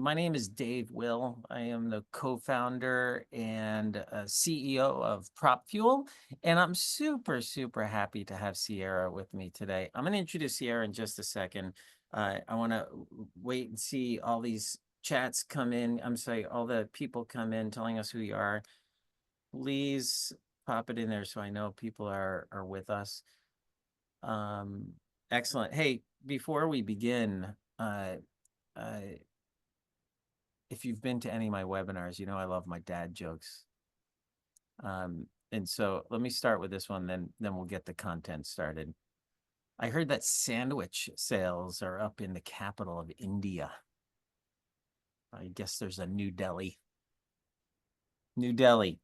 My name is Dave Will. I am the co-founder and CEO of PropFuel, and I'm super, super happy to have Sierra with me today. I'm going to introduce Sierra in just a second. I want to wait and see all these chats come in. I'm sorry, all the people come in telling us who you are. Please pop it in there so I know people are with us. Um, Excellent. Hey, before we begin, uh, if you've been to any of my webinars, you know I love my dad jokes. And so let me start with this one, then we'll get the content started. I heard that sandwich sales are up in the capital of India. I guess there's a New Delhi. New Delhi.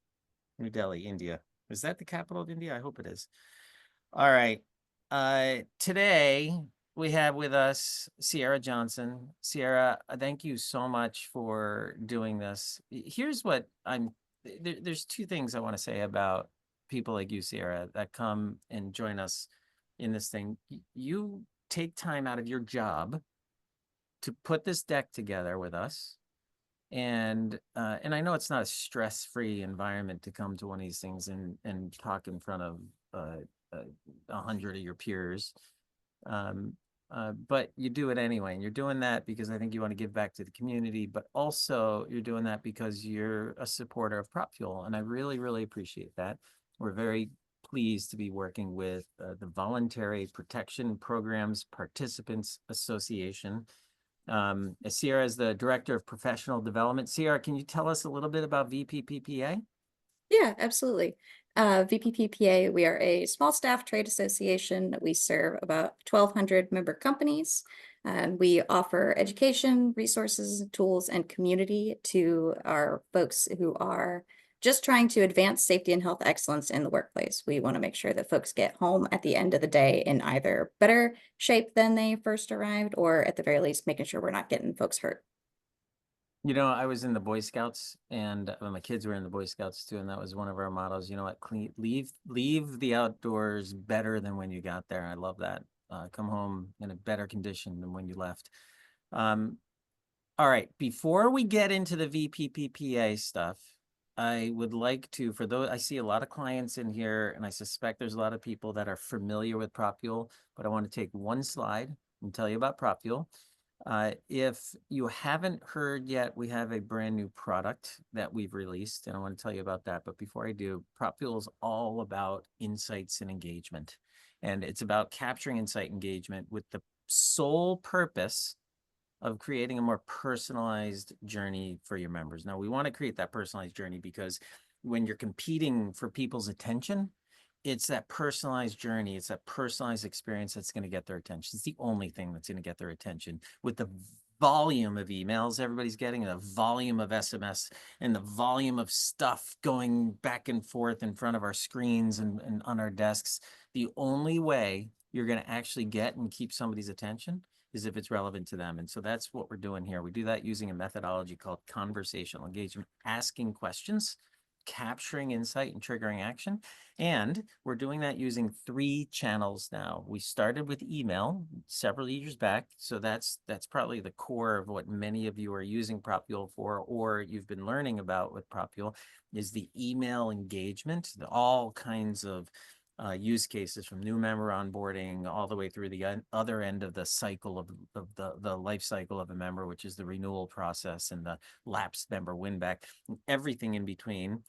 New Delhi, India. Is that the capital of India? I hope it is. All right. Today we have with us Sierra Johnson. Sierra, thank you so much for doing this. Here's what there's two things I want to say about people like you, Sierra, that come and join us in this thing. You take time out of your job to put this deck together with us. And I know it's not a stress-free environment to come to one of these things and talk in front of uh, 100 of your peers. Um, but you do it anyway, and you're doing that because I think you want to give back to the community, but also you're doing that because you're a supporter of PropFuel, and I really, really appreciate that. We're very pleased to be working with the Voluntary Protection Programs Participants Association. Sierra is the Director of Professional Development. Sierra, can you tell us a little bit about VPPPA? Yeah, absolutely. VPPPA, we are a small staff trade association. We serve about 1,200 member companies. We offer education, resources, tools, and community to our folks who are just trying to advance safety and health excellence in the workplace. We want to make sure that folks get home at the end of the day in either better shape than they first arrived, or at the very least, making sure we're not getting folks hurt. You know, I was in the Boy Scouts, and my kids were in the Boy Scouts too, and that was one of our mottos. You know what? Leave the outdoors better than when you got there. I love that. Come home in a better condition than when you left. Um, all right. Before we get into the VPPPA stuff, I would like to, for those, I see a lot of clients in here, and I suspect there's a lot of people that are familiar with PropFuel, but I want to take one slide and tell you about PropFuel. If you haven't heard yet, we have a brand new product that we've released, and I want to tell you about that. But before I do, PropFuel is all about insights and engagement. And it's about capturing insight engagement with the sole purpose of creating a more personalized journey for your members. Now, we want to create that personalized journey because when you're competing for people's attention, it's that personalized journey, it's that personalized experience that's going to get their attention. It's the only thing that's going to get their attention. With the volume of emails everybody's getting, the volume of SMS, and the volume of stuff going back and forth in front of our screens and on our desks, the only way you're going to actually get and keep somebody's attention is if it's relevant to them. And so that's what we're doing here. We do that using a methodology called conversational engagement, asking questions, capturing insight, and triggering action. And we're doing that using 3 channels now. We started with email several years back. So that's probably the core of what many of you are using PropFuel for, or you've been learning about with PropFuel, is the email engagement, all kinds of use cases from new member onboarding all the way through the other end of the cycle of the life cycle of a member, which is the renewal process and the lapsed member win back, everything in between.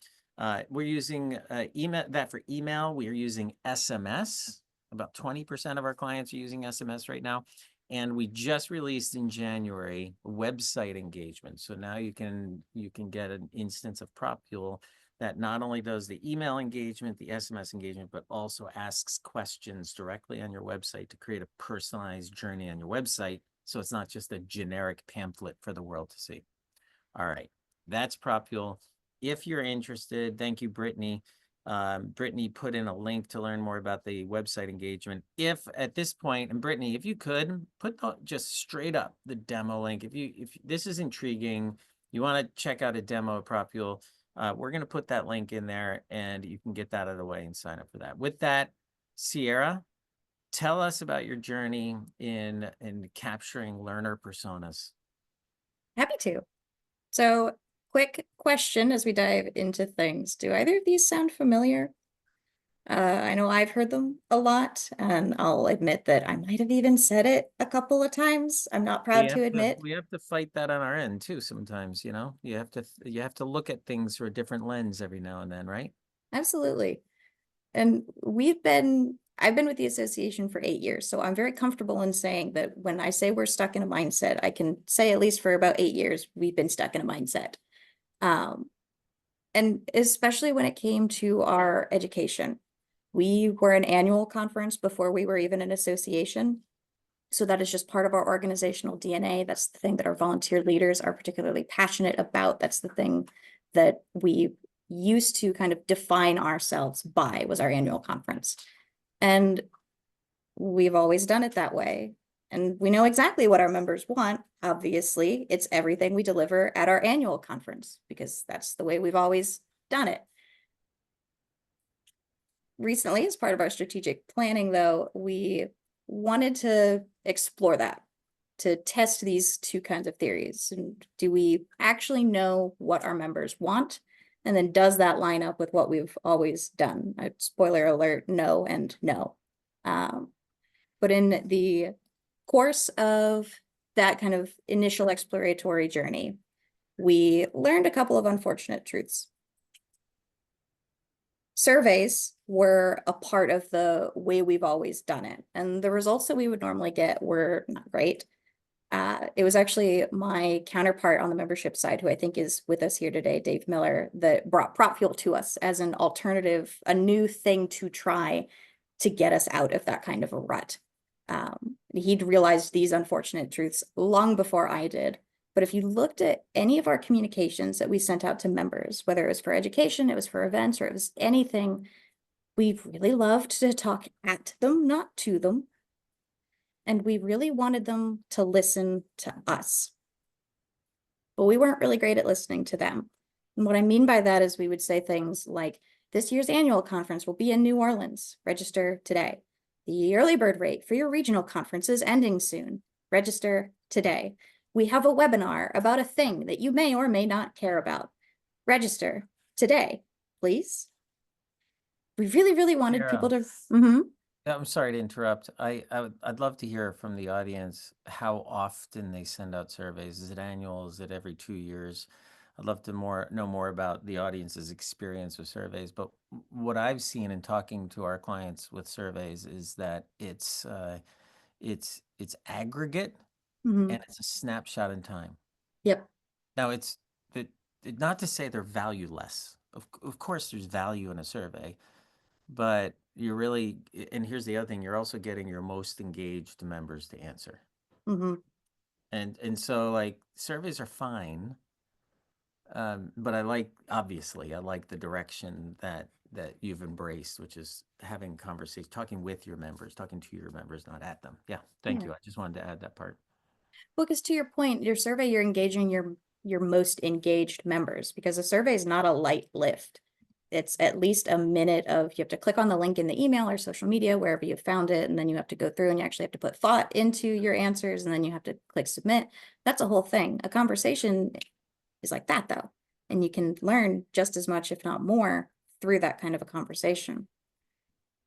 We're using email for email. We are using SMS. About 20% of our clients are using SMS right now. And we just released in January website engagement. So now you can get an instance of PropFuel that not only does the email engagement, the SMS engagement, but also asks questions directly on your website to create a personalized journey on your website. So it's not just a generic pamphlet for the world to see. All right, that's PropFuel. If you're interested, thank you, Brittany. Brittany put in a link to learn more about the website engagement. If at this point, and Brittany, if you could put just straight up the demo link, if this is intriguing, you want to check out a demo of PropFuel, we're going to put that link in there and you can get that out of the way and sign up for that. With that, Sierra, tell us about your journey in capturing learner personas. Happy to. So, quick question as we dive into things. Do either of these sound familiar? I know I've heard them a lot, and I'll admit that I might have even said it a couple of times. I'm not proud to admit. We have to fight that on our end too sometimes, you know? You have to look at things through a different lens every now and then, right? Absolutely. And I've been with the association for 8 years, so I'm very comfortable in saying that when I say we're stuck in a mindset, I can say at least for about 8 years, we've been stuck in a mindset. Um, and especially when it came to our education, we were an annual conference before we were even an association. So that is just part of our organizational DNA. That's the thing that our volunteer leaders are particularly passionate about. That's the thing that we used to kind of define ourselves by, was our annual conference. And we've always done it that way. And we know exactly what our members want. Obviously, it's everything we deliver at our annual conference because that's the way we've always done it. Recently, as part of our strategic planning, though, we wanted to explore that, to test these two kinds of theories. And do we actually know what our members want? And then does that line up with what we've always done? Spoiler alert, no and no. But in the course of that kind of initial exploratory journey, we learned a couple of unfortunate truths. Surveys were a part of the way we've always done it, and the results that we would normally get were not great. It was actually my counterpart on the membership side, who I think is with us here today, Dave Miller, that brought Prop Fuel to us as an alternative, a new thing to try to get us out of that kind of a rut. He'd realized these unfortunate truths long before I did. But if you looked at any of our communications that we sent out to members, whether it was for education, it was for events, or it was anything, we really loved to talk at them, not to them. And we really wanted them to listen to us. But we weren't really great at listening to them. And what I mean by that is we would say things like, this year's annual conference will be in New Orleans. Register today. The early bird rate for your regional conference is ending soon. Register today. We have a webinar about a thing that you may or may not care about. Register today, please. We really, really wanted people to. I'm sorry to interrupt. I'd love to hear from the audience how often they send out surveys. Is it annual? Is it every 2 years? I'd love to know more about the audience's experience with surveys. But what I've seen in talking to our clients with surveys is that it's aggregate Mhm. and it's a snapshot in time. Yep. Now not to say they're valueless. Of course, there's value in a survey, but you're really, and here's the other thing, you're also getting your most engaged members to answer. Mm-hmm. And so like surveys are fine. But obviously I like the direction that you've embraced, which is having conversations, talking with your members, talking to your members, not at them. Yeah. Thank you. I just wanted to add that part. Well, because to your point, your survey, you're engaging your most engaged members, because a survey is not a light lift. It's at least a minute of, you have to click on the link in the email or social media, wherever you found it, and then you have to go through and you actually have to put thought into your answers, and then you have to click submit. That's a whole thing. A conversation is like that, though, and you can learn just as much, if not more, through that kind of a conversation.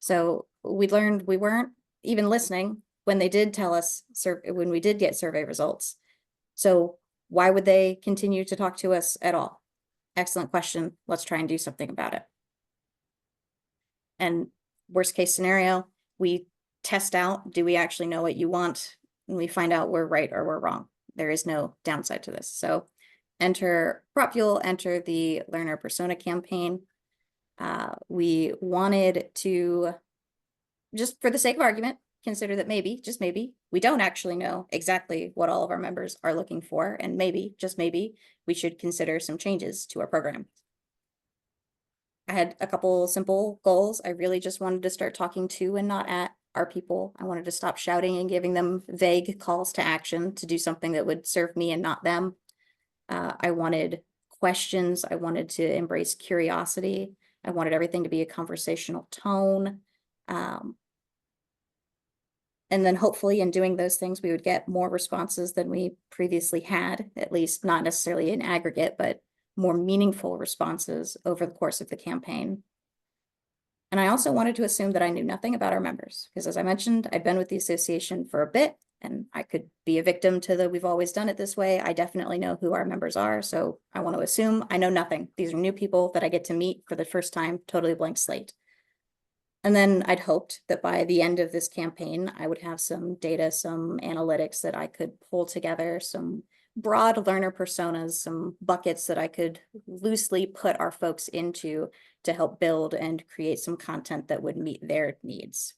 So we learned we weren't even listening when they did tell us, when we did get survey results. So why would they continue to talk to us at all? Excellent question. Let's try and do something about it. And worst case scenario, we test out, do we actually know what you want? And we find out we're right or we're wrong. There is no downside to this. So enter Prop Fuel, enter the learner persona campaign. We wanted to, just for the sake of argument, consider that maybe, just maybe, we don't actually know exactly what all of our members are looking for. And maybe, just maybe, we should consider some changes to our program. I had a couple simple goals. I really just wanted to start talking to and not at our people. I wanted to stop shouting and giving them vague calls to action to do something that would serve me and not them. I wanted questions. I wanted to embrace curiosity. I wanted everything to be a conversational tone. And And then hopefully in doing those things, we would get more responses than we previously had, at least not necessarily in aggregate, but more meaningful responses over the course of the campaign. And I also wanted to assume that I knew nothing about our members, because as I mentioned, I'd been with the association for a bit and I could be a victim to the we've always done it this way. I definitely know who our members are. So I want to assume I know nothing. These are new people that I get to meet for the first time, totally blank slate. And then I'd hoped that by the end of this campaign, I would have some data, some analytics that I could pull together, some broad learner personas, some buckets that I could loosely put our folks into to help build and create some content that would meet their needs.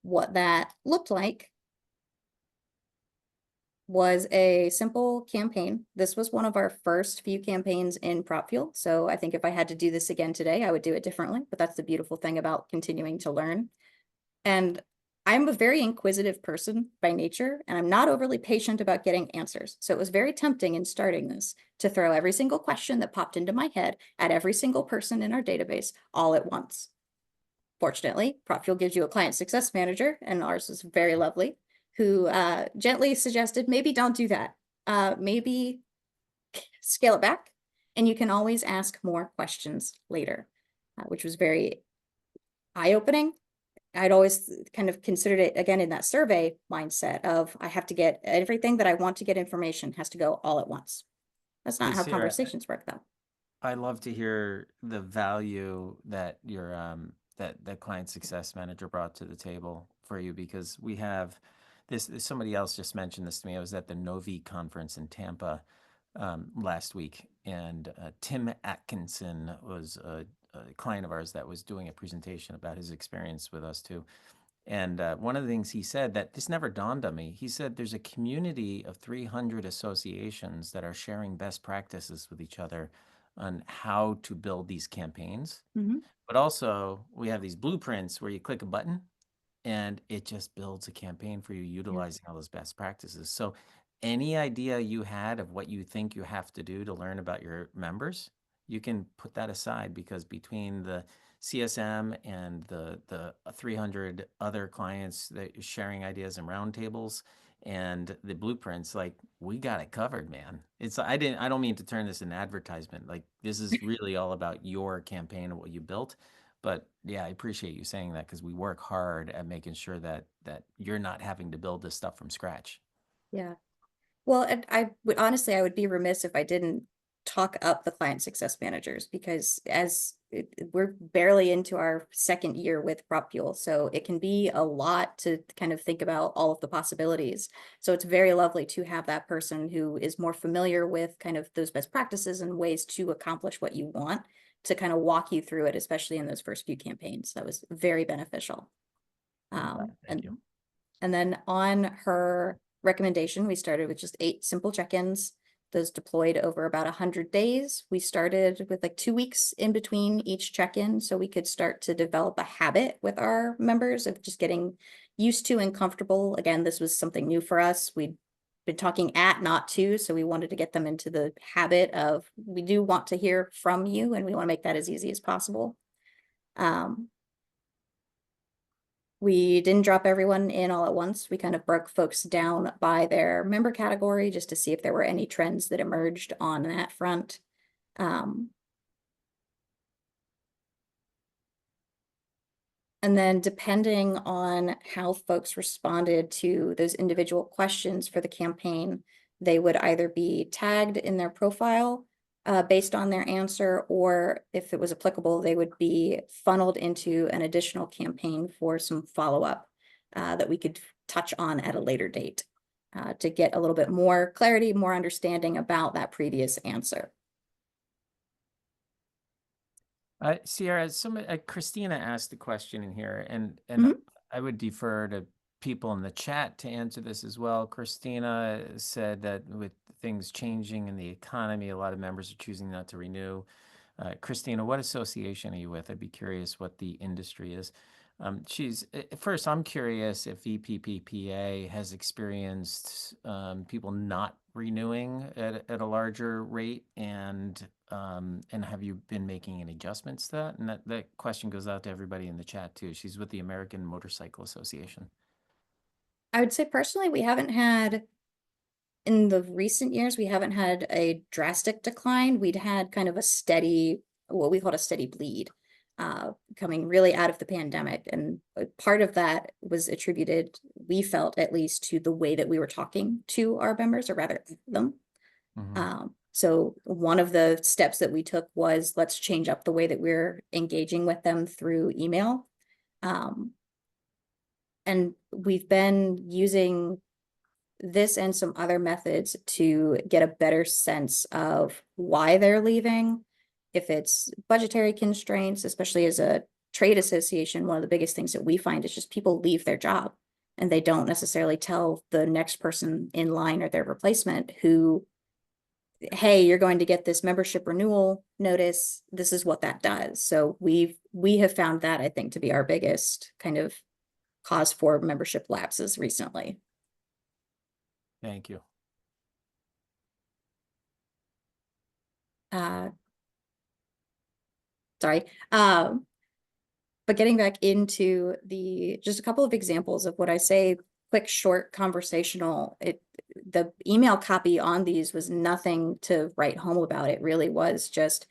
What that looked like was a simple campaign. This was one of our first few campaigns in PropFuel. So I think if I had to do this again today, I would do it differently, but that's the beautiful thing about continuing to learn. And I'm a very inquisitive person by nature, and I'm not overly patient about getting answers. So it was very tempting in starting this to throw every single question that popped into my head at every single person in our database all at once. Fortunately, PropFuel gives you a client success manager, and ours is very lovely, who gently suggested maybe don't do that. Maybe scale it back, and you can always ask more questions later, which was very eye-opening. I'd always kind of considered it again in that survey mindset of I have to get everything that I want to get information has to go all at once. That's not Hey, how Sierra, conversations work, though. I love to hear the value that your that client success manager brought to the table for you, because we have somebody else just mentioned this to me. I was at the Novi conference in Tampa last week, and Tim Atkinson was a client of ours that was doing a presentation about his experience with us too. And one of the things he said that this never dawned on me, he said there's a community of 300 associations that are sharing best practices with each other on how to build these campaigns. Mm-hmm. But also, we have these blueprints where you click a button and it just builds a campaign for you Yeah. utilizing all those best practices. So, any idea you had of what you think you have to do to learn about your members, you can put that aside, because between the CSM and the 300 other clients that are sharing ideas and roundtables and the blueprints, like, we got it covered, man. I don't mean to turn this into advertisement. Like, this is really all about your campaign and what you built. But yeah, I appreciate you saying that, because we work hard at making sure that you're not having to build this stuff from scratch. Yeah. Well, and I would honestly, I would be remiss if I didn't talk up the client success managers, because we're barely into our second year with PropFuel, so it can be a lot to kind of think about all of the possibilities. So it's very lovely to have that person who is more familiar with kind of those best practices and ways to accomplish what you want to kind of walk you through it, especially in those first few campaigns. That was very beneficial. I'm glad. Thank you. And then on her recommendation, we started with just 8 simple check-ins. Those deployed over about 100 days. We started with like 2 weeks in between each check-in, so we could start to develop a habit with our members of just getting used to and comfortable. Again, this was something new for us. We'd been talking at, not to, so we wanted to get them into the habit of, we do want to hear from you, and we want to make that as easy as possible. We didn't drop everyone in all at once. We kind of broke folks down by their member category just to see if there were any trends that emerged on that front. And then depending on how folks responded to those individual questions for the campaign, they would either be tagged in their profile based on their answer, or if it was applicable, they would be funneled into an additional campaign for some follow-up that we could touch on at a later date to get a little bit more clarity, more understanding about that previous answer. Sierra, Christina asked a question in here, and Mhm. I would defer to people in the chat to answer this as well. Christina said that with things changing in the economy, a lot of members are choosing not to renew. Christina, what association are you with? I'd be curious what the industry is. First, I'm curious if VPPPA has experienced people not renewing at a larger rate? And have you been making any adjustments to that? And that question goes out to everybody in the chat too. She's with the American Motorcycle Association. I would say personally, we haven't had, in the recent years, we haven't had a drastic decline. We'd had kind of a steady, what we called a steady bleed, coming really out of the pandemic. And part of that was attributed, we felt at least, to the way that we were talking to our members, or rather them. So one of the steps that we took was, let's change up the way that we're engaging with them through email. And we've been using this and some other methods to get a better sense of why they're leaving. If it's budgetary constraints, especially as a trade association, one of the biggest things that we find is just people leave their job and they don't necessarily tell the next person in line or their replacement who, hey, you're going to get this membership renewal notice. This is what that does. So we have found that, I think, to be our biggest kind of cause for membership lapses recently. Thank you. Sorry. But getting back into just a couple of examples of what I say, quick, short, conversational, the email copy on these was nothing to write home about. It really was just,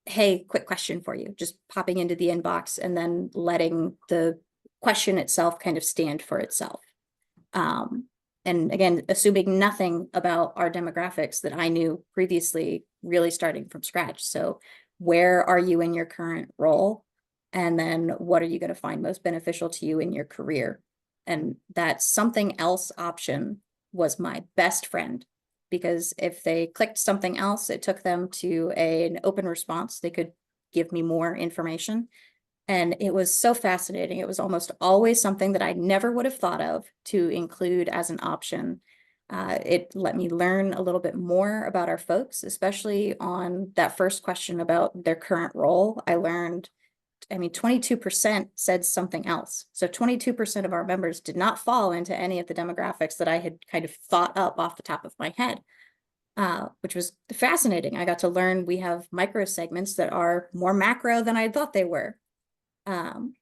hey, quick question for you, just popping into the inbox and then letting the question itself kind of stand for itself. And again, assuming nothing about our demographics that I knew previously, really starting from scratch. So where are you in your current role? And then what are you going to find most beneficial to you in your career? And that something else option was my best friend, because if they clicked something else, it took them to an open response. They could give me more information. And it was so fascinating. It was almost always something that I never would have thought of to include as an option. It let me learn a little bit more about our folks, especially on that first question about their current role. I learned, 22% said something else. So 22% of our members did not fall into any of the demographics that I had kind of thought up off the top of my head, which was fascinating. I got to learn we have micro segments that are more macro than I thought they were. And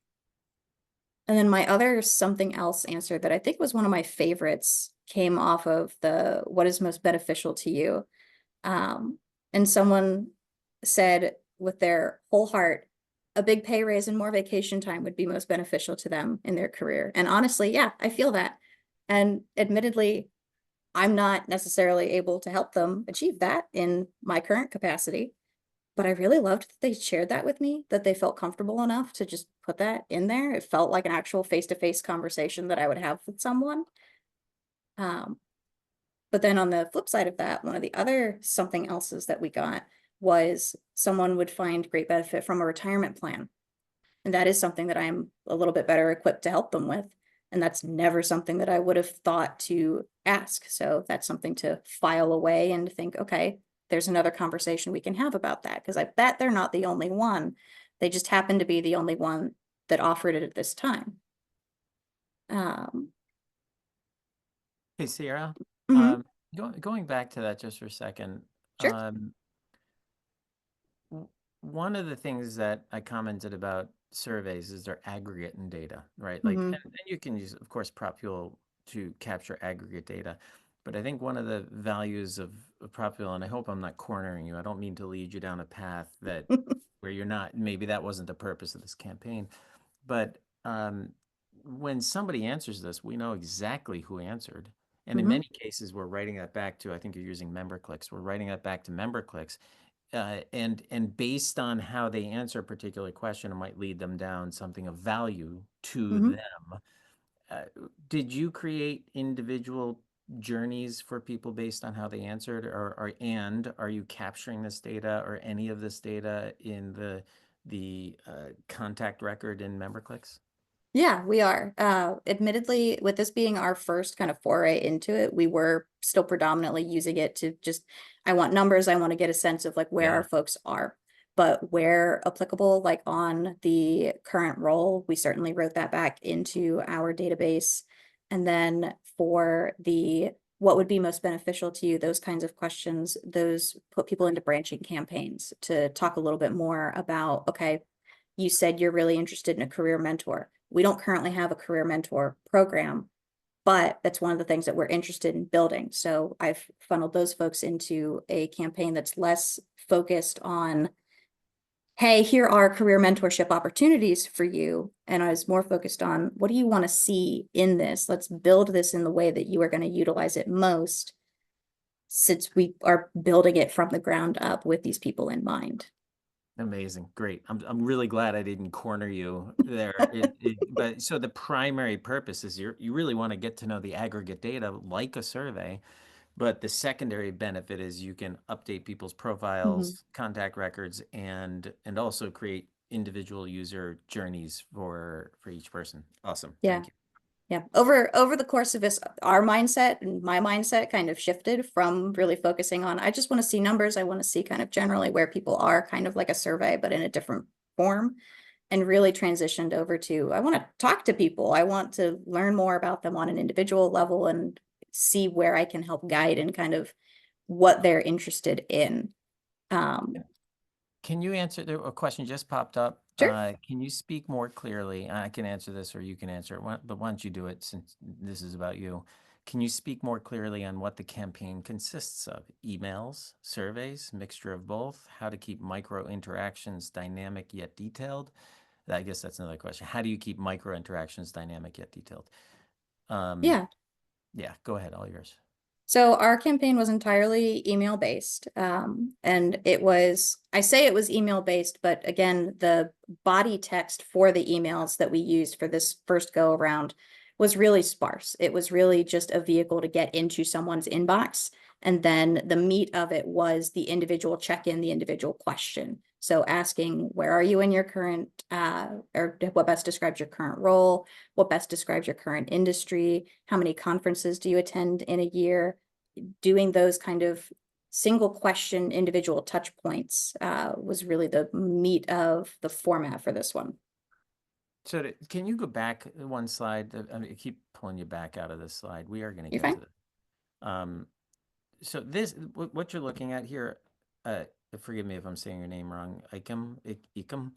then my other something else answer that I think was one of my favorites came off of the what is most beneficial to you. And someone said with their whole heart, a big pay raise and more vacation time would be most beneficial to them in their career. And honestly, yeah, I feel that. And admittedly, I'm not necessarily able to help them achieve that in my current capacity. But I really loved that they shared that with me, that they felt comfortable enough to just put that in there. It felt like an actual face-to-face conversation that I would have with someone. But then on the flip side of that, one of the other something else's that we got was someone would find great benefit from a retirement plan. And that is something that I'm a little bit better equipped to help them with. And that's never something that I would have thought to ask. So that's something to file away and think, okay, there's another conversation we can have about that, because I bet they're not the only one. They just happen to be the only one that offered it at this time. Hey, Sierra, Mhm. going back to that just for a second. Sure. One of the things that I commented about surveys is they're aggregate in data, right? Like, Mhm. and you can use, of course, PropFuel to capture aggregate data. But I think one of the values of PropFuel, and I hope I'm not cornering you, I don't mean to lead you down a path that where you're not, maybe that wasn't the purpose of this campaign. But when somebody answers this, we know exactly who answered. And in Mhm. many cases, we're writing that back to, I think you're using MemberClicks. We're writing that back to MemberClicks. And based on how they answer a particular question, it might lead them down something of value to Mhm. them. Uh, did you create individual journeys for people based on how they answered, and are you capturing this data or any of this data in the contact record in MemberClicks? Yeah, we are. Admittedly, with this being our first kind of foray into it, we were still predominantly using it to just, I want numbers, I want to get a sense of like where our Yeah. folks are. But where applicable, like on the current role, we certainly wrote that back into our database. And then for what would be most beneficial to you, those kinds of questions, those put people into branching campaigns to talk a little bit more about, okay, you said you're really interested in a career mentor. We don't currently have a career mentor program, but that's one of the things that we're interested in building. So I've funneled those folks into a campaign that's less focused on, hey, here are career mentorship opportunities for you. And I was more focused on, what do you want to see in this? Let's build this in the way that you are going to utilize it most, since we are building it from the ground up with these people in mind. Amazing. Great. I'm really glad I didn't corner you there. But so the primary purpose is you really want to get to know the aggregate data like a survey, but the secondary benefit is you can update people's Mhm. profiles, contact records, and also create individual user journeys for each person. Awesome. Yeah. Thank you. Yeah. Over the course of this, our mindset and my mindset kind of shifted from really focusing on, I just want to see numbers. I want to see kind of generally where people are, kind of like a survey, but in a different form, and really transitioned over to, I want to talk to people. I want to learn more about them on an individual level and see where I can help guide and kind of what they're interested in. Um, Can you answer a question just popped up? sure. Can you speak more clearly? I can answer this or you can answer it, but why don't you do it since this is about you? Can you speak more clearly on what the campaign consists of? Emails, surveys, mixture of both? How to keep micro interactions dynamic yet detailed? I guess that's another question. How do you keep micro interactions dynamic yet detailed? Um, Yeah. yeah, go ahead, all yours. So our campaign was entirely email based. And it was, I say it was email based, but again, the body text for the emails that we used for this first go around was really sparse. It was really just a vehicle to get into someone's inbox. And then the meat of it was the individual check-in, the individual question. So asking, where are you in your current, or what best describes your current role? What best describes your current industry? How many conferences do you attend in a year? Doing those kind of single question individual touch points was really the meat of the format for this one. So can you go back one slide? I mean, I keep pulling you back out of this slide. We are going to You're get fine. to this. Um, so what you're looking at here, uh, forgive me if I'm saying your name wrong, Ikem,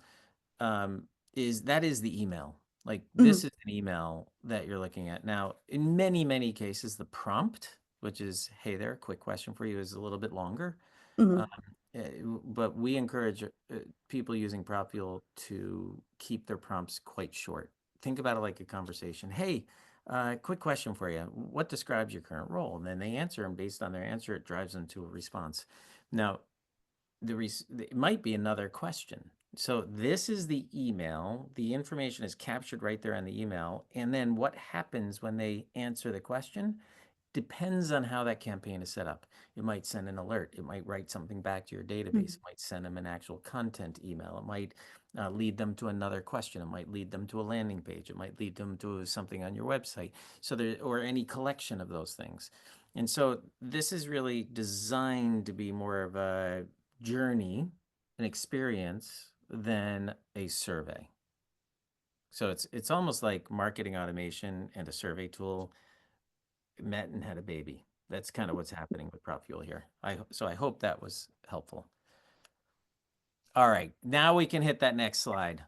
um, is the email. Like Mhm, this is an email that you're looking at. Now, in many, many cases, the prompt, which is, hey there, quick question for you, is a little bit longer. Um, mhm. but we encourage people using PropFuel to keep their prompts quite short. Think about it like a conversation. Hey, quick question for you. What describes your current role? And then they answer, and based on their answer, it drives them to a response. Now, it might be another question. So this is the email. The information is captured right there on the email. And then what happens when they answer the question depends on how that campaign is set up. It might send an alert. It might write something back to your database. Mhm. It might send them an actual content email. It might lead them to another question. It might lead them to a landing page. It might lead them to something on your website. So there, or any collection of those things. And so this is really designed to be more of a journey, an experience than a survey. So it's almost like marketing automation and a survey tool met and had a baby. That's kind of what's happening with PropFuel here. So I hope that was helpful. All right, now we can hit that next slide.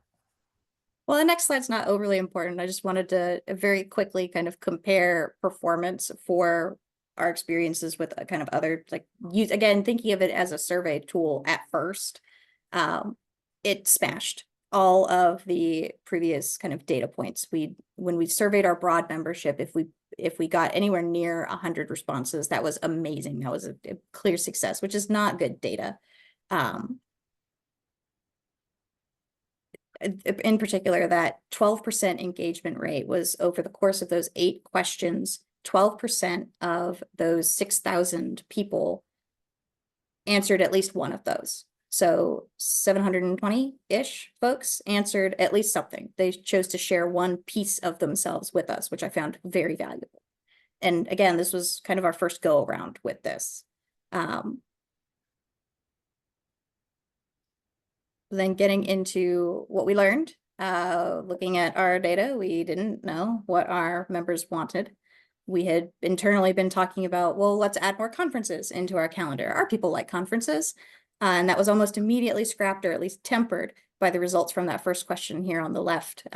Well, the next slide's not overly important. I just wanted to very quickly kind of compare performance for our experiences with a kind of other, like, use, again, thinking of it as a survey tool at first. Um, it smashed all of the previous kind of data points. When we surveyed our broad membership, if we got anywhere near 100 responses, that was amazing. That was a clear success, which is not good data. Um, in particular, that 12% engagement rate was over the course of those 8 questions. 12% of those 6,000 people answered at least one of those. So 720-ish folks answered at least something. They chose to share one piece of themselves with us, which I found very valuable. And again, this was kind of our first go around with this. Then getting into what we learned, looking at our data, we didn't know what our members wanted. we had internally been talking about, well, let's add more conferences into our calendar. Our people like conferences. And that was almost immediately scrapped, or at least tempered, by the results from that first question here on the left.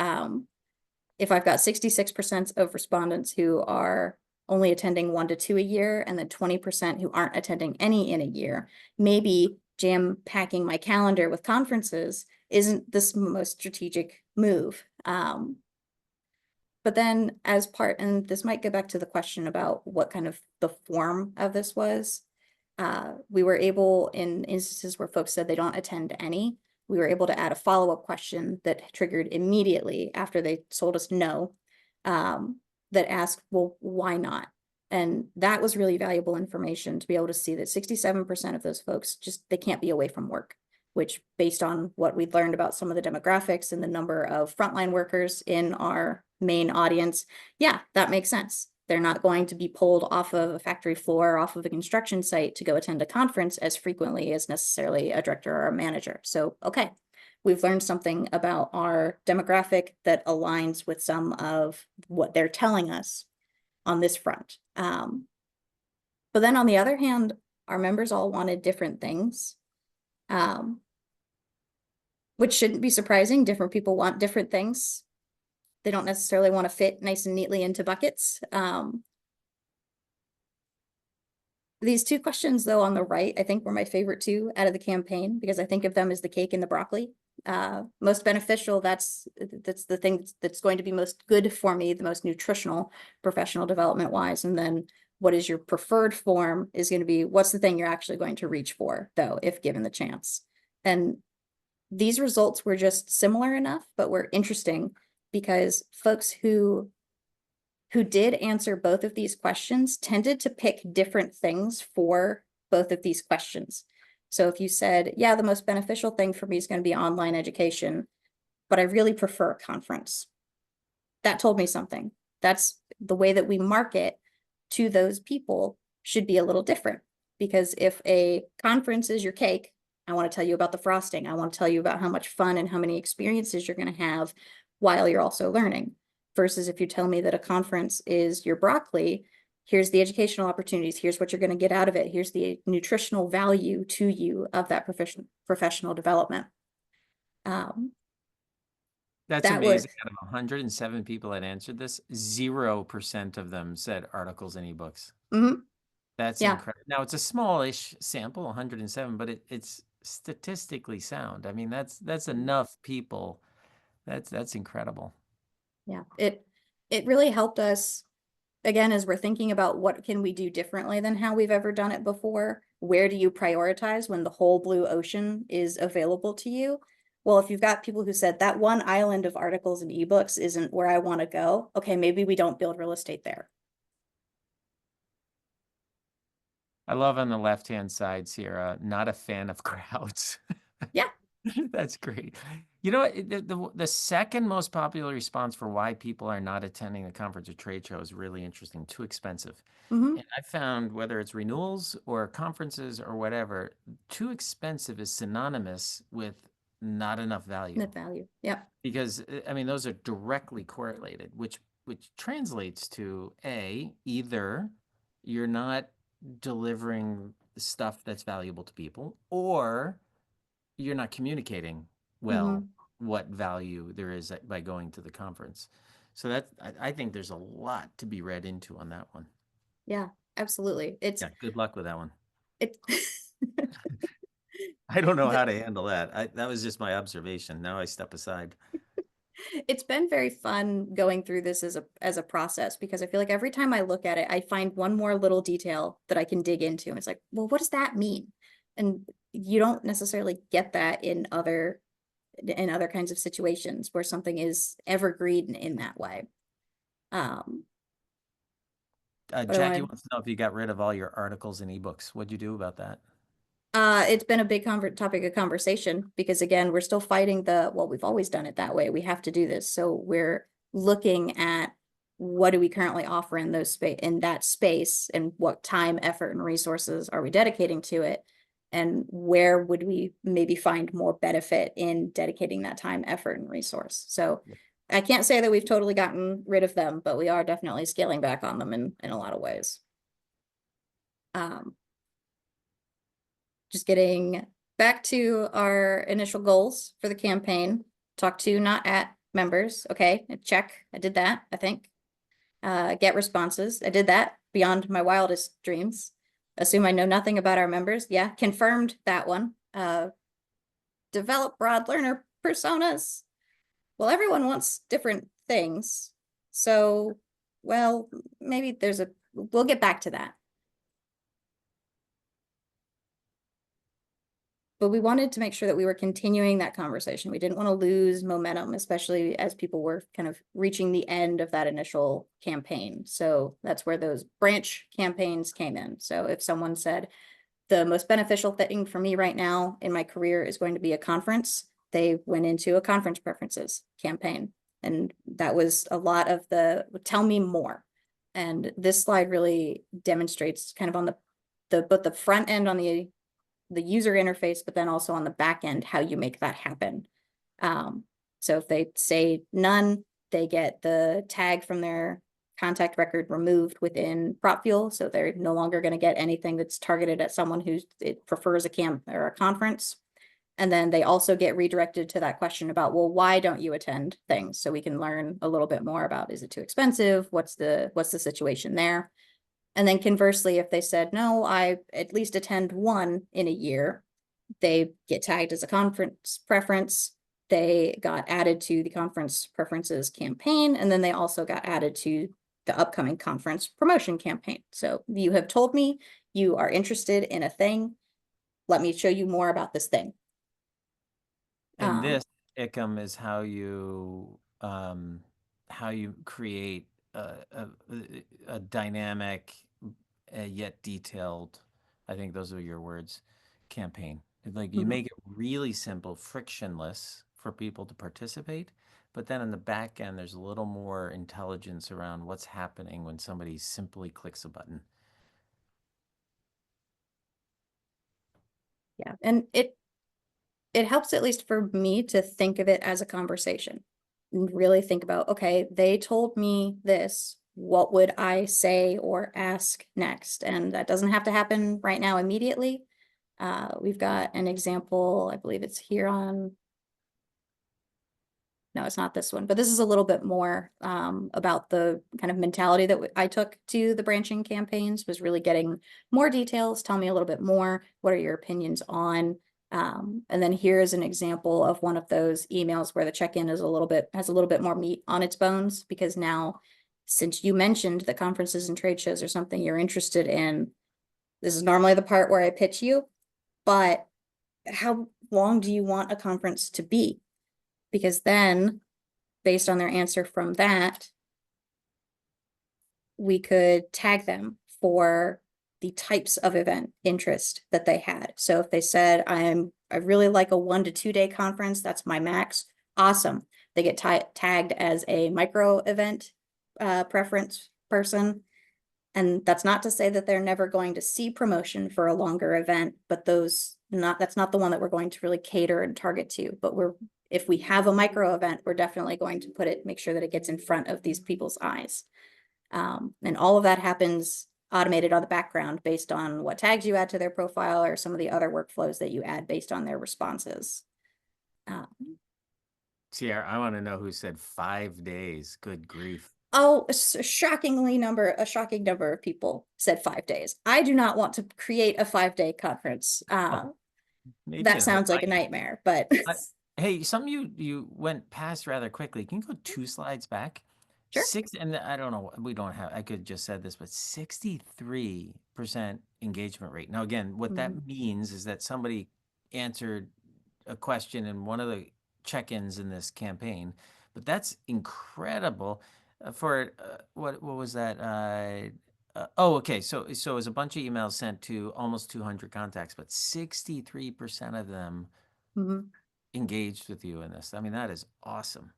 If I've got 66% of respondents who are only attending 1 to 2 a year, and then 20% who aren't attending any in a year, maybe jam packing my calendar with conferences isn't the most strategic move. But then as part, and this might go back to the question about what kind of the form of this was, we were able, in instances where folks said they don't attend any, we were able to add a follow-up question that triggered immediately after they told us no, that asked, well, why not? And that was really valuable information to be able to see that 67% of those folks just, they can't be away from work, which, based on what we'd learned about some of the demographics and the number of frontline workers in our main audience, yeah, that makes sense. They're not going to be pulled off of a factory floor, off of a construction site to go attend a conference as frequently as necessarily a director or a manager. So, okay, we've learned something about our demographic that aligns with some of what they're telling us on this front. But then on the other hand, our members all wanted different things, which shouldn't be surprising. Different people want different things. They don't necessarily want to fit nice and neatly into buckets. These two questions, though, on the right, I think were my favorite two out of the campaign, because I think of them as the cake and the broccoli. Most beneficial, that's the thing that's going to be most good for me, the most nutritional, professional development wise. And then what is your preferred form is going to be, what's the thing you're actually going to reach for, though, if given the chance. And these results were just similar enough, but were interesting, because folks who did answer both of these questions tended to pick different things for both of these questions. So if you said, yeah, the most beneficial thing for me is going to be online education, but I really prefer a conference, that told me something. That's the way that we market to those people should be a little different, because if a conference is your cake, I want to tell you about the frosting. I want to tell you about how much fun and how many experiences you're going to have while you're also learning. Versus if you tell me that a conference is your broccoli, here's the educational opportunities, here's what you're going to get out of it, here's the nutritional value to you of that professional development. That's that amazing. was Out of 107 people that answered this, 0% of them said articles and ebooks. mhm, That's yeah, incredible. Now it's a smallish sample, 107, but it's statistically sound. I mean, that's enough people. That's incredible. yeah. It really helped us, again, as we're thinking about what can we do differently than how we've ever done it before. Where do you prioritize when the whole blue ocean is available to you? Well, if you've got people who said that one island of articles and ebooks isn't where I want to go, okay, maybe we don't build real estate there. I love on the left-hand side, Sierra, not a fan of crowds. Yeah. That's great. You know, the second most popular response for why people are not attending a conference or trade show is really interesting. Too expensive. Mm-hmm. And I found, whether it's renewals or conferences or whatever, too expensive is synonymous with not enough value. Net value. Yeah. Because I mean, those are directly correlated, which translates to either you're not delivering stuff that's valuable to people, or you're not communicating well what value there is by going to the conference. So I think there's a lot to be read into on that one. Yeah, absolutely. Yeah, good luck with that one. It I don't know how to handle that. That was just my observation. Now I step aside. it's been very fun going through this as a process, because I feel like every time I look at it, I find one more little detail that I can dig into. And it's like, well, what does that mean? And you don't necessarily get that in other kinds of situations where something is evergreen in that way. Jackie wants to know if you got rid of all your articles and ebooks. What'd you do about that? It's been a big topic of conversation, because again, we're still fighting well, we've always done it that way. We have to do this. So we're looking at what do we currently offer in that space, and what time, effort, and resources are we dedicating to it, and where would we maybe find more benefit in dedicating that time, effort, and resource. So I can't say that we've totally gotten rid of them, but we are definitely scaling back on them in a lot of ways. Just getting back to our initial goals for the campaign. Talk to, not at members. Okay, check. I did that, I think. Get responses. I did that beyond my wildest dreams. Assume I know nothing about our members. Yeah, confirmed that one. Develop broad learner personas. Well, everyone wants different things. So, well, maybe we'll get back to that. But we wanted to make sure that we were continuing that conversation. We didn't want to lose momentum, especially as people were kind of reaching the end of that initial campaign. So that's where those branch campaigns came in. So if someone said, the most beneficial thing for me right now in my career is going to be a conference, they went into a conference preferences campaign. And that was a lot of the tell me more. And this slide really demonstrates kind of on both the front end on the user interface, but then also on the back end, how you make that happen. So if they say none, they get the tag from their contact record removed within PropFuel. So they're no longer going to get anything that's targeted at someone who prefers a camp or a conference. And then they also get redirected to that question about, well, why don't you attend things? So we can learn a little bit more about, is it too expensive? What's the situation there? And then conversely, if they said, no, I at least attend one in a year, they get tagged as a conference preference. They got added to the conference preferences campaign, and then they also got added to the upcoming conference promotion campaign. So you have told me you are interested in a thing. Let me show you more about this thing. And this, ICM, is how you create a dynamic yet detailed, I think those are your words, campaign. Like you make it really simple, frictionless for people to participate, but then in the back end, there's a little more intelligence around what's happening when somebody simply clicks a button. Yeah, and it helps, at least for me, to think of it as a conversation and really think about, okay, they told me this, what would I say or ask next? And that doesn't have to happen right now immediately. We've got an example, I believe it's here on, no, it's not this one, but this is a little bit more about the kind of mentality that I took to the branching campaigns, was really getting more details. Tell me a little bit more. What are your opinions on? And then here's an example of one of those emails where the check-in is has a little bit more meat on its bones, because now, since you mentioned the conferences and trade shows are something you're interested in, this is normally the part where I pitch you, but how long do you want a conference to be? Because then, based on their answer from that, we could tag them for the types of event interest that they had. So if they said, I really like a 1 to 2 day conference, that's my max, awesome. They get tagged as a micro event preference person. And that's not to say that they're never going to see promotion for a longer event, but that's not the one that we're going to really cater and target to. But if we have a micro event, we're definitely going to make sure that it gets in front of these people's eyes. And all of that happens automated on the background based on what tags you add to their profile or some of the other workflows that you add based on their responses. Sierra, I want to know who said 5 days. Good grief. Oh, a shocking number of people said 5 days. I do not want to create a 5-day conference. That sounds like a nightmare, but hey, something you went past rather quickly. Can you go 2 slides back? Sure. And I don't know, I could just said this, but 63% engagement rate. Now, again, what that means is that somebody answered a question in one of the check-ins in this campaign, but that's incredible. For what was that? Okay. So it was a bunch of emails sent to almost 200 contacts, but 63% of them engaged with you in this. I mean, that is awesome.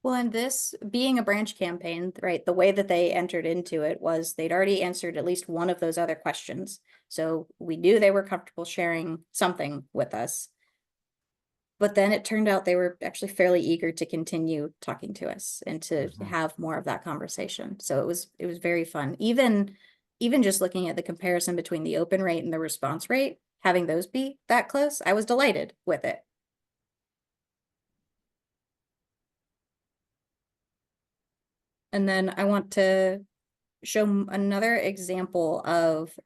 Well, and this being a branch campaign, right, the way that they entered into it was they'd already answered at least one of those other questions. So we knew they were comfortable sharing something with us. But then it turned out they were actually fairly eager to continue talking to us and to Mhm. have more of that conversation. So it was very fun. Even just looking at the comparison between the open rate and the response rate, having those be that close, I was delighted with it. And then I want to show another example of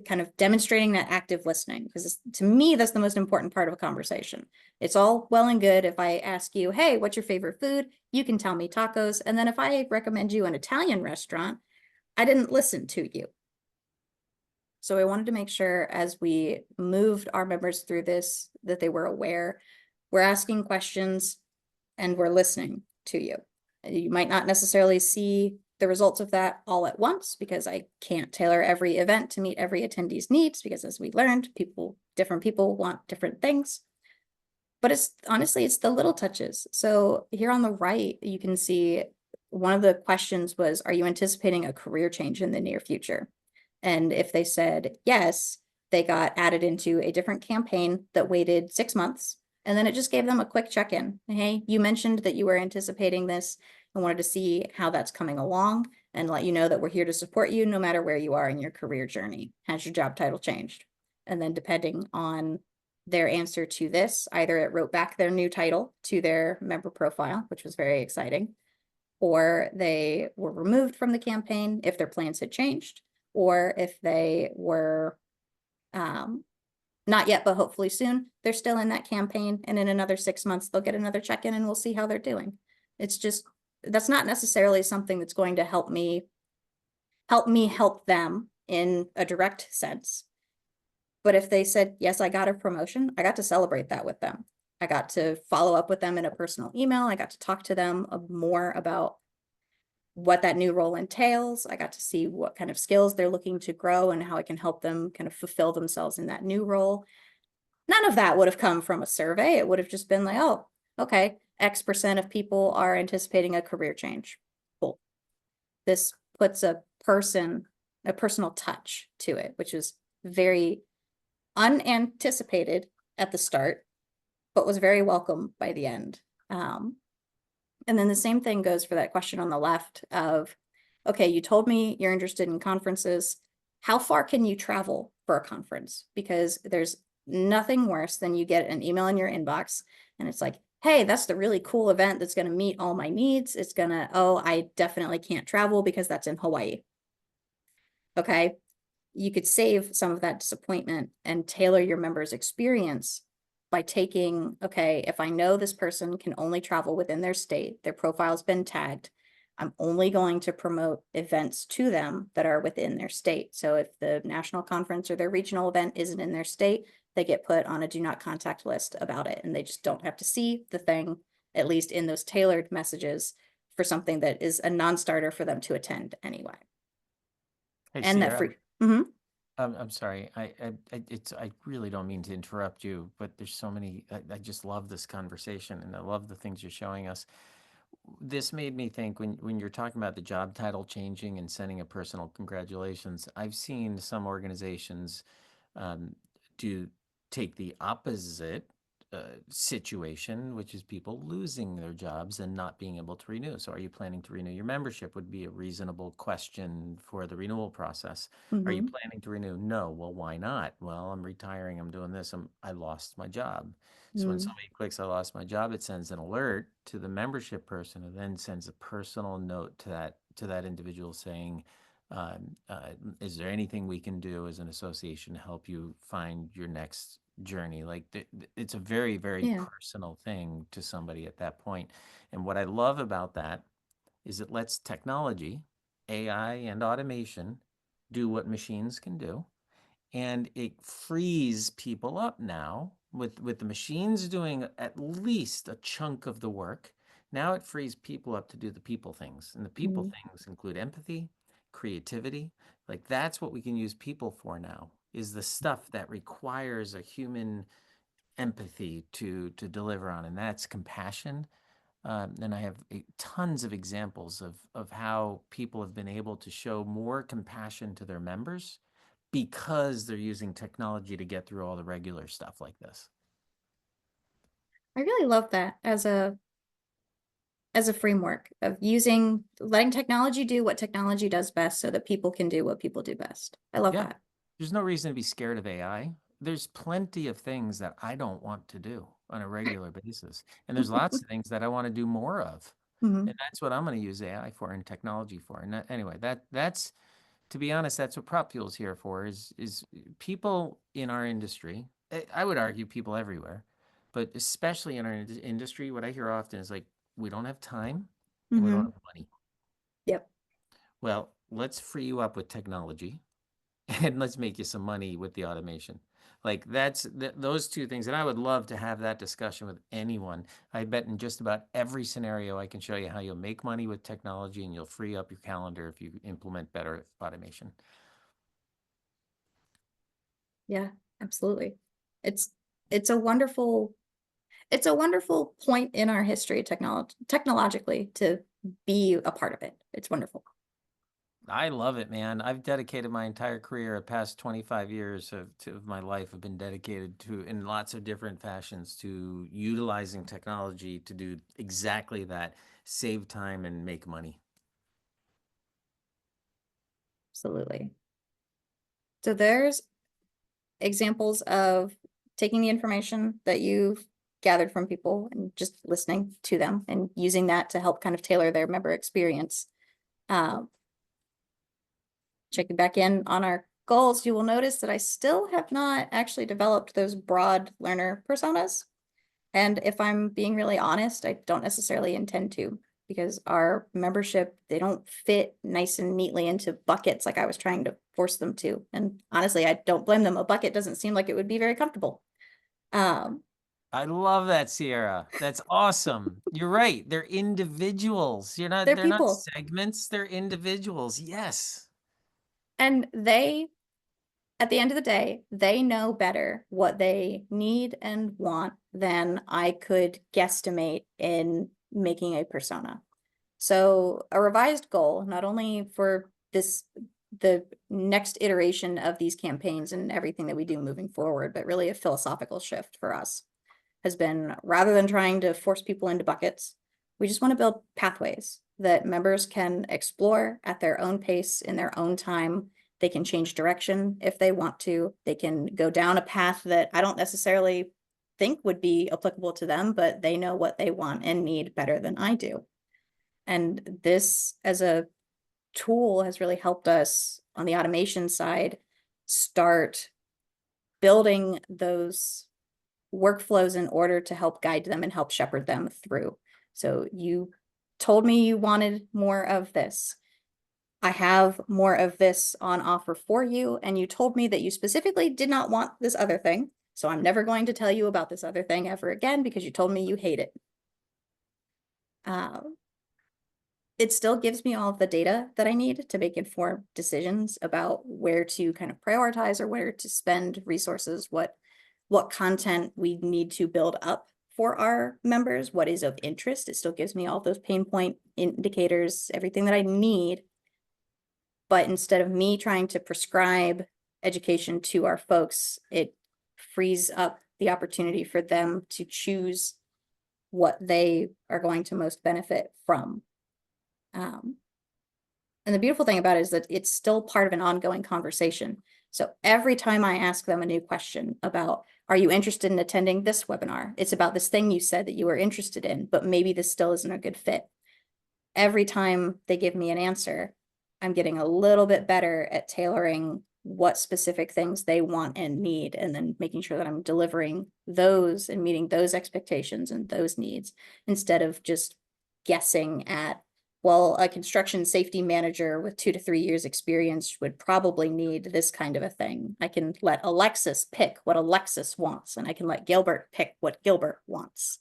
kind of demonstrating that active listening, because to me, that's the most important part of a conversation. It's all well and good if I ask you, hey, what's your favorite food? You can tell me tacos. And then if I recommend you an Italian restaurant, I didn't listen to you. So I wanted to make sure as we moved our members through this, that they were aware. We're asking questions and we're listening to you. You might not necessarily see the results of that all at once, because I can't tailor every event to meet every attendee's needs, because as we learned, different people want different things. But it's honestly, it's the little touches. So here on the right, you can see one of the questions was, are you anticipating a career change in the near future? And if they said yes, they got added into a different campaign that waited 6 months. And then it just gave them a quick check-in. Hey, you mentioned that you were anticipating this. I wanted to see how that's coming along and let you know that we're here to support you no matter where you are in your career journey. Has your job title changed? And then depending on their answer to this, either it wrote back their new title to their member profile, which was very exciting, or they were removed from the campaign if their plans had changed, or if they were not yet, but hopefully soon, they're still in that campaign. And in another 6 months, they'll get another check-in and we'll see how they're doing. It's just, that's not necessarily something that's going to help me help them in a direct sense. But if they said, yes, I got a promotion, I got to celebrate that with them. I got to follow up with them in a personal email. I got to talk to them more about what that new role entails. I got to see what kind of skills they're looking to grow and how I can help them kind of fulfill themselves in that new role. None of that would have come from a survey. It would have just been like, oh, okay, X% of people are anticipating a career change. Cool. This puts a personal touch to it, which is very unanticipated at the start, but was very welcome by the end. And then the same thing goes for that question on the left of, okay, you told me you're interested in conferences. How far can you travel for a conference? Because there's nothing worse than you get an email in your inbox and it's like, hey, that's the really cool event that's going to meet all my needs. It's going to, oh, I definitely can't travel because that's in Hawaii. Okay. You could save some of that disappointment and tailor your members' experience by taking, okay, if I know this person can only travel within their state, their profile's been tagged, I'm only going to promote events to them that are within their state. So if the national conference or their regional event isn't in their state, they get put on a do not contact list about it. And they just don't have to see the thing, at least in those tailored messages, for something that is a non-starter for them to attend anyway. Hey, And that Sierra, free. Mhm. I'm sorry. I really don't mean to interrupt you, but there's so many. I just love this conversation, and I love the things you're showing us. This made me think when you're talking about the job title changing and sending a personal congratulations. I've seen some organizations um, do take the opposite situation, which is people losing their jobs and not being able to renew. So, are you planning to renew your membership? Would be a reasonable question for the renewal process. Are you Mhm. planning to renew? No. Well, why not? Well, I'm retiring. I'm doing this. I lost my job. So when Mm. somebody clicks I lost my job, it sends an alert to the membership person, and then sends a personal note to that individual saying, is there anything we can do as an association to help you find your next journey? Like it's a very, very Yeah. personal thing to somebody at that point. And what I love about that is it lets technology, AI and automation do what machines can do, and it frees people up now with the machines doing at least a chunk of the work. Now it frees people up to do the people things, and the people Mm. things include empathy, creativity. Like that's what we can use people for now, is the stuff that requires a human empathy to deliver on, and that's compassion. And I have tons of examples of how people have been able to show more compassion to their members because they're using technology to get through all the regular stuff like this. I really love that as a framework of letting technology do what technology does best so that people can do what people do best. I love Yeah. that. There's no reason to be scared of AI. There's plenty of things that I don't want to do on a regular basis. And there's lots of things that I want to do more of. Mhm. And that's what I'm going to use AI for and technology for. And anyway, that's to be honest, that's what Prop Fuel's here for is people in our industry. I would argue people everywhere, but especially in our industry, what I hear often is like, we don't have time and we don't Mhm. have money. Yep. Well, let's free you up with technology and let's make you some money with the automation. Like that's those two things. And I would love to have that discussion with anyone. I bet in just about every scenario, I can show you how you'll make money with technology and you'll free up your calendar if you implement better automation. Yeah, absolutely. It's it's a wonderful it's a wonderful point in our history technologically to be a part of it. It's wonderful. I love it, man. I've dedicated my entire career, the past 25 years of my life have been dedicated to, in lots of different fashions, to utilizing technology to do exactly that, save time and make money. Absolutely. So there's examples of taking the information that you've gathered from people and just listening to them and using that to help kind of tailor their member experience. Um, Checking back in on our goals, you will notice that I still have not actually developed those broad learner personas. And if I'm being really honest, I don't necessarily intend to, because our membership, they don't fit nice and neatly into buckets like I was trying to force them to. And honestly, I don't blame them. A bucket doesn't seem like it would be very comfortable. Um, I love that, Sierra. That's awesome. You're right. They're individuals. they're They're not people, segments, they're individuals. Yes. and at the end of the day, they know better what they need and want than I could guesstimate in making a persona. So a revised goal, not only for the next iteration of these campaigns and everything that we do moving forward, but really a philosophical shift for us has been, rather than trying to force people into buckets, we just want to build pathways that members can explore at their own pace in their own time. They can change direction if they want to. They can go down a path that I don't necessarily think would be applicable to them, but they know what they want and need better than I do. And this, as a tool, has really helped us on the automation side start building those workflows in order to help guide them and help shepherd them through. So you told me you wanted more of this. I have more of this on offer for you. And you told me that you specifically did not want this other thing. So I'm never going to tell you about this other thing ever again because you told me you hate it. Um, it still gives me all of the data that I need to make informed decisions about where to kind of prioritize or where to spend resources, what content we need to build up for our members, what is of interest. It still gives me all those pain point indicators, everything that I need. But instead of me trying to prescribe education to our folks, it frees up the opportunity for them to choose what they are going to most benefit from. Um, and the beautiful thing about it is that it's still part of an ongoing conversation. So every time I ask them a new question about, are you interested in attending this webinar? It's about this thing you said that you were interested in, but maybe this still isn't a good fit. Every time they give me an answer, I'm getting a little bit better at tailoring what specific things they want and need, and then making sure that I'm delivering those and meeting those expectations and those needs instead of just guessing at, well, a construction safety manager with 2 to 3 years experience would probably need this kind of a thing. I can let Alexis pick what Alexis wants, and I can let Gilbert pick what Gilbert wants.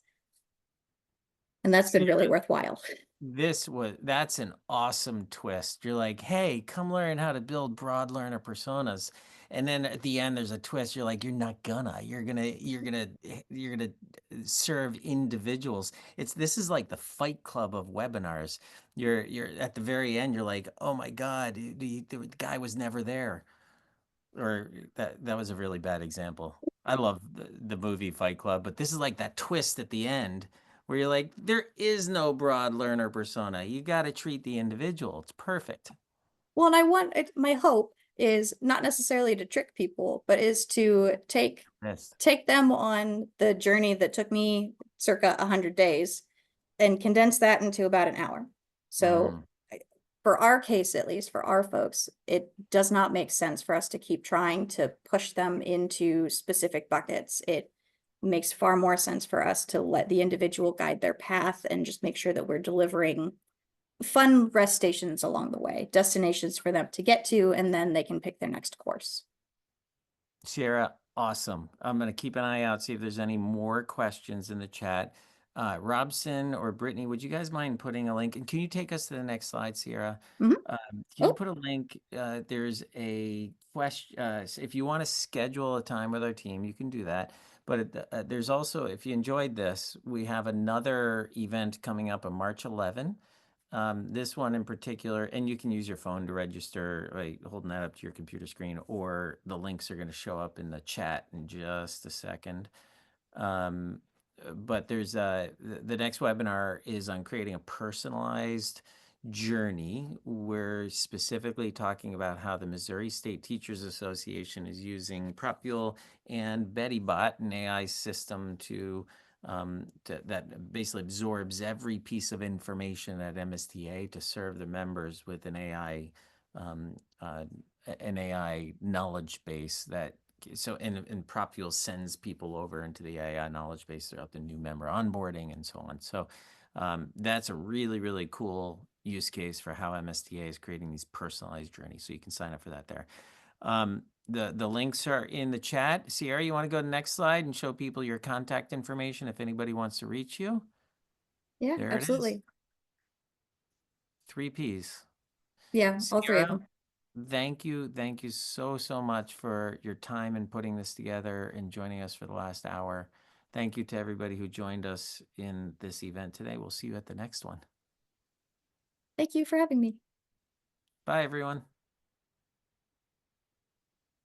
And that's been really worthwhile. That's an awesome twist. You're like, hey, come learn how to build broad learner personas. And then at the end, there's a twist. You're like, you're not gonna. You're gonna serve individuals. This is like the Fight Club of webinars. You're at the very end. You're like, oh my God, the guy was never there. Or that was a really bad example. I love the movie Fight Club, but this is like that twist at the end where you're like, there is no broad learner persona. You got to treat the individual. It's perfect. Well, and I want my hope is not necessarily to trick people, but is to Yes. take them on the journey that took me circa 100 days and condense that into about an hour. So Mm. for our case, at least for our folks, it does not make sense for us to keep trying to push them into specific buckets. It makes far more sense for us to let the individual guide their path and just make sure that we're delivering fun rest stations along the way, destinations for them to get to, and then they can pick their next course. Sierra, awesome. I'm going to keep an eye out, see if there's any more questions in the chat. Robson or Brittany, would you guys mind putting a link? And can you take us to the next slide, Sierra? Mhm. Can you Oh, put a link? There's a question. If you want to schedule a time with our team, you can do that. But there's also, if you enjoyed this, we have another event coming up on March 11. This one in particular, and you can use your phone to register, right, holding that up to your computer screen, or the links are going to show up in the chat in just a second. Um, but there's the next webinar is on creating a personalized journey. We're specifically talking about how the Missouri State Teachers Association is using PropFuel and BettyBot, an AI system that basically absorbs every piece of information at MSTA to serve the members with um, uh, an AI knowledge base that so and PropFuel sends people over into the AI knowledge base throughout the new member onboarding and so on. So that's a really, really cool use case for how MSTA is creating these personalized journeys. So you can sign up for that there. The links are in the chat. Sierra, you want to go to the next slide and show people your contact information if anybody wants to reach you? yeah, There it is. absolutely. 3 Ps. Yeah, all three of Sierra, them. thank you so, so much for your time in putting this together and joining us for the last hour. Thank you to everybody who joined us in this event today. We'll see you at the next one. Thank you for having me. Bye, everyone.